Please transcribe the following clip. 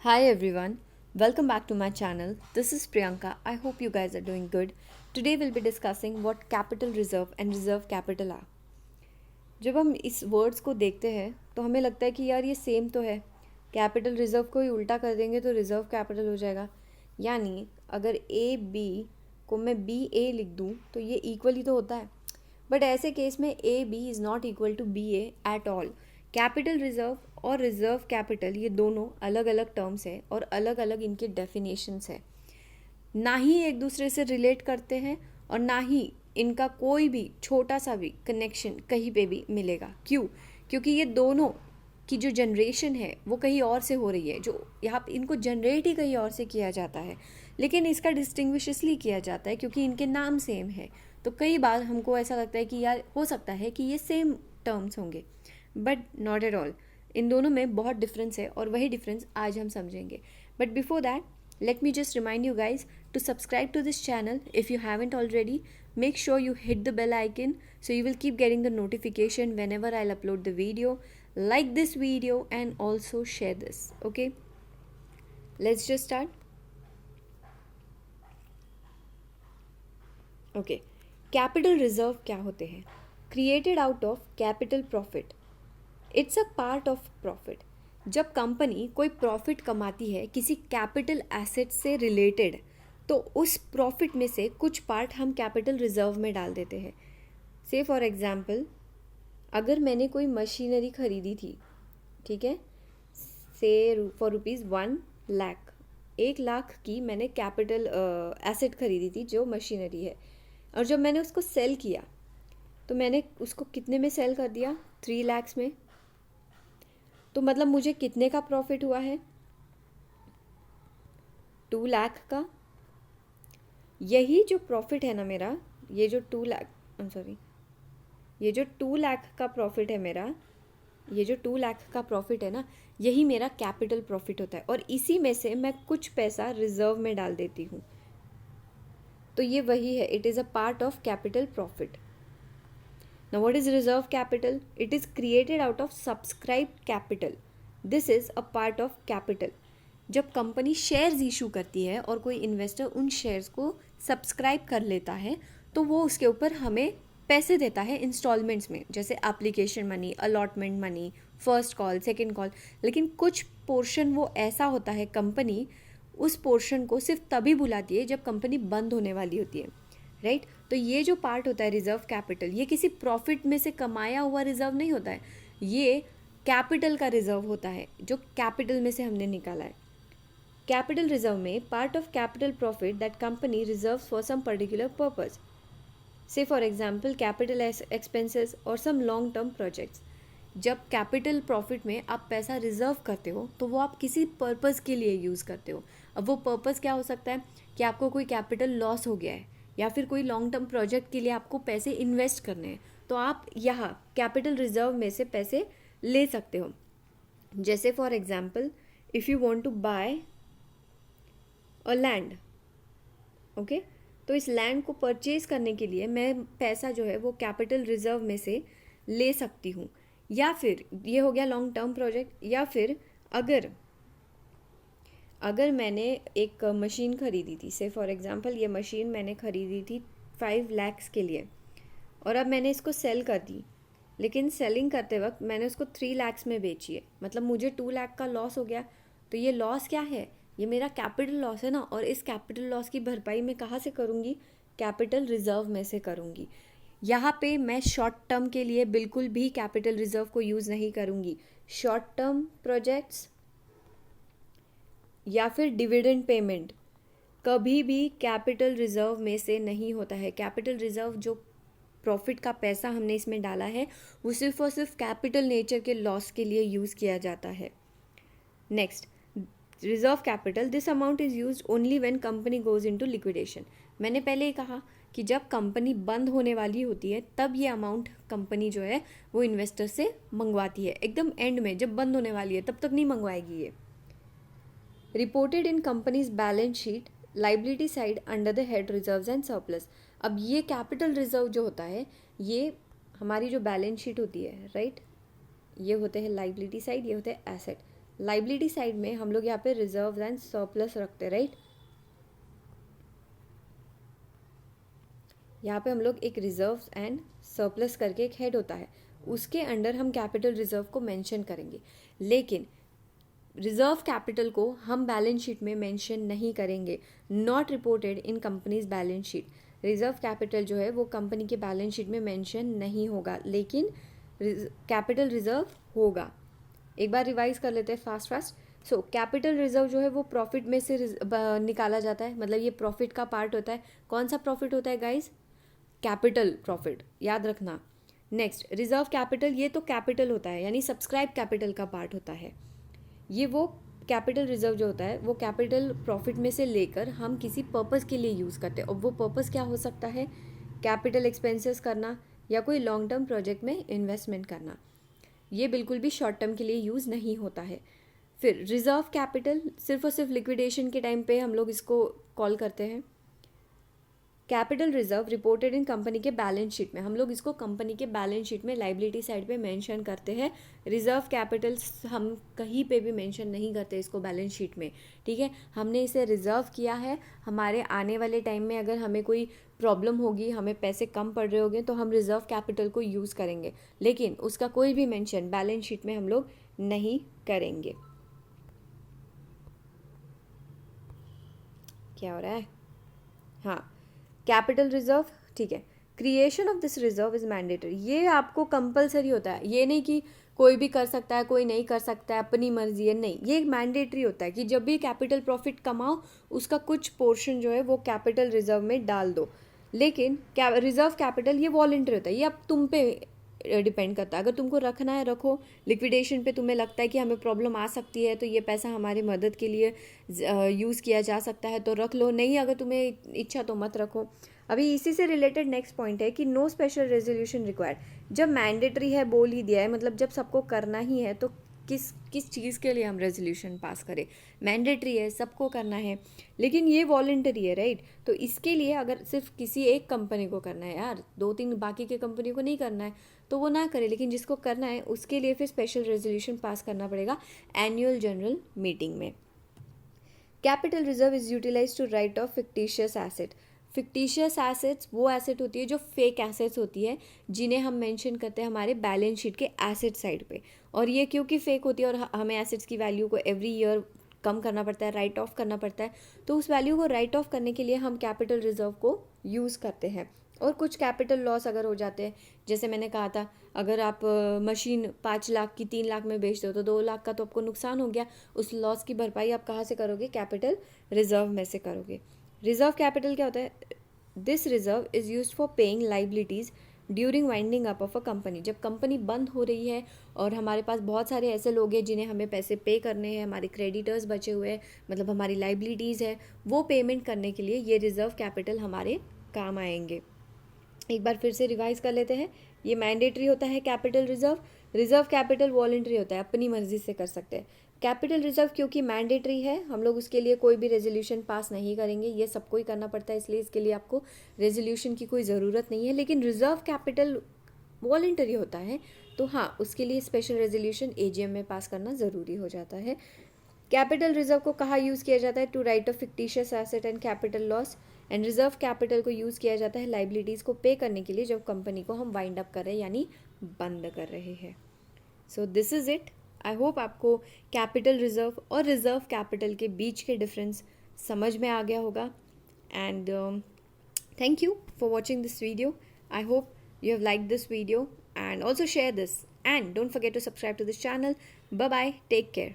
Hi everyone, welcome back to my channel. This is Priyanka. I hope you guys are doing good. Today we'll be discussing what capital reserve and reserve capital are. जब हम इस words को देखते हैं तो हमें लगता है कि यार ये सेम तो है. कैपिटल रिजर्व को ही उल्टा कर देंगे तो रिजर्व कैपिटल हो जाएगा. यानी अगर ए बी को मैं बी ए लिख दूँ तो ये इक्वल ही तो होता है. बट ऐसे केस में A B is not equal to B A at all. Capital reserve और रिजर्व कैपिटल ये दोनों अलग अलग टर्म्स हैं और अलग अलग इनके डेफिनेशंस है. ना ही एक दूसरे से रिलेट करते हैं और ना ही इनका कोई भी छोटा सा भी कनेक्शन कहीं पे भी मिलेगा. क्यों? क्योंकि ये दोनों की जो जनरेशन है वो कहीं और से हो रही है. जो यहाँ पे इनको जनरेट ही कहीं और से किया जाता है, लेकिन इसका डिस्टिंग्विश इसलिए किया जाता है क्योंकि इनके नाम सेम है. तो कई बार हमको ऐसा लगता है कि यार हो सकता है कि ये सेम टर्म्स होंगे, बट नॉट एट ऑल. इन दोनों में बहुत डिफरेंस है और वही डिफरेंस आज हम समझेंगे. But before that, let me just remind you guys to subscribe to this channel if you haven't already. Make sure you hit the bell icon so you will keep getting the notification whenever I'll upload the video. Like this video and also share this. Okay, let's just start. Okay, capital reserve क्या होते हैं? Created out of capital profit. It's a part of profit. जब company कोई profit कमाती है किसी capital asset से related, तो उस प्रॉफिट में से कुछ पार्ट हम कैपिटल रिजर्व में डाल देते हैं. से फॉर एग्जांपल, अगर मैंने कोई मशीनरी खरीदी थी, ठीक है, से फॉर रुपीज़ 1 लाख, 1 लाख की मैंने कैपिटल एसेट खरीदी थी जो मशीनरी है. और जब मैंने उसको सेल किया तो मैंने उसको कितने में सेल कर दिया? 3 lakhs में. तो मतलब मुझे कितने का प्रॉफिट हुआ है? 2 लाख का. यही जो प्रॉफिट है ना मेरा, ये जो 2 लाख का प्रॉफिट है मेरा, ये जो 2 लाख का प्रॉफिट है ना, यही मेरा कैपिटल प्रॉफिट होता है. और इसी में से मैं कुछ पैसा रिजर्व में डाल देती हूँ. तो ये वही है, it is a part of capital profit. Now what is reserve capital? It is created out of subscribed capital. This is a part of capital. जब कंपनी शेयर्स इशू करती है और कोई इन्वेस्टर उन शेयर्स को सब्सक्राइब कर लेता है तो वो उसके ऊपर हमें पैसे देता है इंस्टॉलमेंट्स में, जैसे application money, allotment money, first call, second call. लेकिन कुछ पोर्शन वो ऐसा होता है, कंपनी उस पोर्शन को सिर्फ तभी बुलाती है जब कंपनी बंद होने वाली होती है, राइट. तो ये जो पार्ट होता है रिजर्व कैपिटल, ये किसी प्रॉफिट में से कमाया हुआ रिजर्व नहीं होता है. ये कैपिटल का रिजर्व होता है जो कैपिटल में से हमने निकाला है. कैपिटल रिजर्व में part of capital profit that company reserve for some particular purpose. Say for example capital expenses और सम लॉन्ग टर्म प्रोजेक्ट्स. जब कैपिटल प्रॉफिट में आप पैसा रिजर्व करते हो तो वो आप किसी पर्पज़ के लिए यूज़ करते हो. अब वो पर्पज़ क्या हो सकता है कि आपको कोई कैपिटल लॉस हो गया है या फिर कोई लॉन्ग टर्म प्रोजेक्ट के लिए आपको पैसे इन्वेस्ट करने हैं, तो आप यहाँ कैपिटल रिजर्व में से पैसे ले सकते हो. जैसे for example, if you want to buy a land, okay, तो इस लैंड को परचेज करने के लिए मैं पैसा जो है वो कैपिटल रिजर्व में से ले सकती हूँ. या फिर ये हो गया लॉन्ग टर्म प्रोजेक्ट. या फिर अगर मैंने एक मशीन खरीदी थी, से फॉर एग्जांपल ये मशीन मैंने खरीदी थी 5 lakhs के लिए और अब मैंने इसको सेल कर दी, लेकिन सेलिंग करते वक्त मैंने उसको 3 lakhs में बेची है. मतलब मुझे 2 लाख का लॉस हो गया. तो ये लॉस क्या है? ये मेरा कैपिटल लॉस है ना. और इस कैपिटल लॉस की भरपाई मैं कहाँ से करूँगी? कैपिटल रिजर्व में से करूँगी. यहाँ पे मैं शॉर्ट टर्म के लिए बिल्कुल भी कैपिटल रिजर्व को यूज़ नहीं करूँगी. शॉर्ट टर्म प्रोजेक्ट्स या फिर डिविडेंड पेमेंट कभी भी कैपिटल रिजर्व में से नहीं होता है. कैपिटल रिजर्व जो प्रॉफिट का पैसा हमने इसमें डाला है वो सिर्फ और सिर्फ कैपिटल नेचर के लॉस के लिए यूज़ किया जाता है. Next, reserve capital. This amount is used only when company goes into liquidation. मैंने पहले ही कहा कि जब कंपनी बंद होने वाली होती है तब ये अमाउंट कंपनी जो है वो इन्वेस्टर से मंगवाती है. एकदम एंड में जब बंद होने वाली है तब तक नहीं मंगवाएगी ये. Reported in companies balance sheet liability side under the head reserves and surplus. अब ये कैपिटल रिजर्व जो होता है ये हमारी जो बैलेंस शीट होती है, राइट, ये होते हैं लाइबिलिटी साइड, ये होते हैं एसेट. लाइबिलिटी साइड में हम लोग यहाँ पे रिजर्व एंड सरप्लस रखते हैं, राइट। यहाँ पे हम लोग एक रिजर्व एंड सरप्लस करके एक हेड होता है, उसके अंडर हम कैपिटल रिजर्व को मेंशन करेंगे। लेकिन रिजर्व कैपिटल को हम बैलेंस शीट में मेंशन नहीं करेंगे, not reported in companies balance sheet. Reserve capital जो है वो कंपनी के बैलेंस शीट में मेंशन नहीं होगा, लेकिन कैपिटल रिजर्व होगा। एक बार रिवाइज कर लेते हैं फास्ट। सो कैपिटल रिजर्व जो है वो प्रॉफिट में से निकाला जाता है, मतलब ये प्रॉफिट का पार्ट होता है। कौन सा प्रॉफिट होता है गाइज? कैपिटल प्रॉफिट, याद रखना। नेक्स्ट, रिजर्व कैपिटल, ये तो कैपिटल होता है, यानी सब्सक्राइब कैपिटल का पार्ट होता है। ये वो कैपिटल रिजर्व जो होता है वो कैपिटल प्रॉफिट में से लेकर हम किसी पर्पस के लिए यूज़ करते हैं, और वो पर्पस क्या हो सकता है? कैपिटल एक्सपेंसेस करना या कोई लॉन्ग टर्म प्रोजेक्ट में इन्वेस्टमेंट करना। ये बिल्कुल भी शॉर्ट टर्म के लिए यूज़ नहीं होता है। फिर रिजर्व कैपिटल सिर्फ और सिर्फ लिक्विडेशन के टाइम पे हम लोग इसको कॉल करते हैं। Capital reserve reported in company के बैलेंस शीट में, हम लोग इसको कंपनी के बैलेंस शीट में लाइबिलिटी साइड पे मेंशन करते हैं। रिजर्व कैपिटल हम कहीं पे भी मेंशन नहीं करते इसको बैलेंस शीट में, ठीक है। हमने इसे रिजर्व किया है, हमारे आने वाले टाइम में अगर हमें कोई प्रॉब्लम होगी, हमें पैसे कम पड़ रहे होंगे, तो हम रिजर्व कैपिटल को यूज़ करेंगे, लेकिन उसका कोई भी मेंशन बैलेंस शीट में हम लोग नहीं करेंगे। क्या हो रहा है? हाँ, कैपिटल रिजर्व, ठीक है। Creation of this reserve is mandatory, ये आपको कंपलसरी होता है। ये नहीं कि कोई भी कर सकता है, कोई नहीं कर सकता है, अपनी मर्जी है, नहीं, ये मैंडेटरी होता है कि जब भी कैपिटल प्रॉफिट कमाओ उसका कुछ पोर्शन जो है वो कैपिटल रिजर्व में डाल दो। लेकिन रिजर्व कैपिटल ये वॉलंटरी होता है, ये अब तुम पे डिपेंड करता है। अगर तुमको रखना है रखो, लिक्विडेशन पे तुम्हें लगता है कि हमें प्रॉब्लम आ सकती है तो ये पैसा हमारी मदद के लिए यूज़ किया जा सकता है तो रख लो, नहीं अगर तुम्हें इच्छा तो मत रखो। अभी इसी से रिलेटेड नेक्स्ट पॉइंट है कि नो स्पेशल रेजोल्यूशन रिक्वायर्ड। जब मैंडेटरी है, बोल ही दिया है, मतलब जब सबको करना ही है, तो किस चीज़ के लिए हम रेजोल्यूशन पास करें? मैंडेटरी है, सबको करना है, लेकिन ये वॉलंटरी है, राइट। तो इसके लिए अगर सिर्फ किसी एक कंपनी को करना है यार, 2-3 बाकी के कंपनी को नहीं करना है तो वो ना करे, लेकिन जिसको करना है उसके लिए फिर स्पेशल रेजोल्यूशन पास करना पड़ेगा एनुअल जनरल मीटिंग में। Capital reserve is utilise to write off fictitious asset. Fictitious assets वो एसेट होती है जो फेक एसेट्स होती है, जिन्हें हम मेंशन करते हैं हमारे बैलेंस शीट के एसेट साइड पे। और ये क्योंकि फेक होती है और हमें एसेट्स की वैल्यू को एवरी ईयर कम करना पड़ता है, राइट ऑफ करना पड़ता है, तो उस वैल्यू को राइट ऑफ करने के लिए हम कैपिटल रिजर्व को यूज़ करते हैं। और कुछ कैपिटल लॉस अगर हो जाते हैं, जैसे मैंने कहा था, अगर आप मशीन 5 लाख की 3 लाख में बेचते हो तो 2 लाख का तो आपको नुकसान हो गया, उस लॉस की भरपाई आप कहाँ से करोगे? कैपिटल रिजर्व में से करोगे। रिजर्व कैपिटल क्या होता है? This reserve is used for paying liabilities during winding up of a company. जब कंपनी बंद हो रही है और हमारे पास बहुत सारे ऐसे लोग हैं जिन्हें हमें पैसे पे करने हैं, हमारे क्रेडिटर्स बचे हुए हैं, मतलब हमारी लाइबिलिटीज़ है, वो पेमेंट करने के लिए ये रिजर्व कैपिटल हमारे काम आएंगे। एक बार फिर से रिवाइज कर लेते हैं। ये मैंडेटरी होता है capital reserve. Reserve capital voluntary होता है, अपनी मर्जी से कर सकते हैं। कैपिटल रिजर्व क्योंकि मैंडेटरी है, हम लोग उसके लिए कोई भी रेजोल्यूशन पास नहीं करेंगे, ये सबको ही करना पड़ता है, इसलिए इसके लिए आपको रेजोल्यूशन की कोई ज़रूरत नहीं है। लेकिन रिजर्व कैपिटल वॉलंटरी होता है, तो हाँ, उसके लिए स्पेशल रेजोल्यूशन एजीएम में पास करना ज़रूरी हो जाता है। कैपिटल रिजर्व को कहाँ यूज़ किया जाता है? To write off fictitious asset and capital loss. And reserve capital को यूज़ किया जाता है लाइबिलिटीज़ को पे करने के लिए, जब कंपनी को हम वाइंड अप कर रहे हैं यानी बंद कर रहे हैं। So this is it. I hope आपको कैपिटल रिजर्व और रिजर्व कैपिटल के बीच के डिफरेंस समझ में आ गया होगा। And thank you for watching this video. I hope you have liked this video and also share this, and don't forget to subscribe to this channel. Bye bye, take care.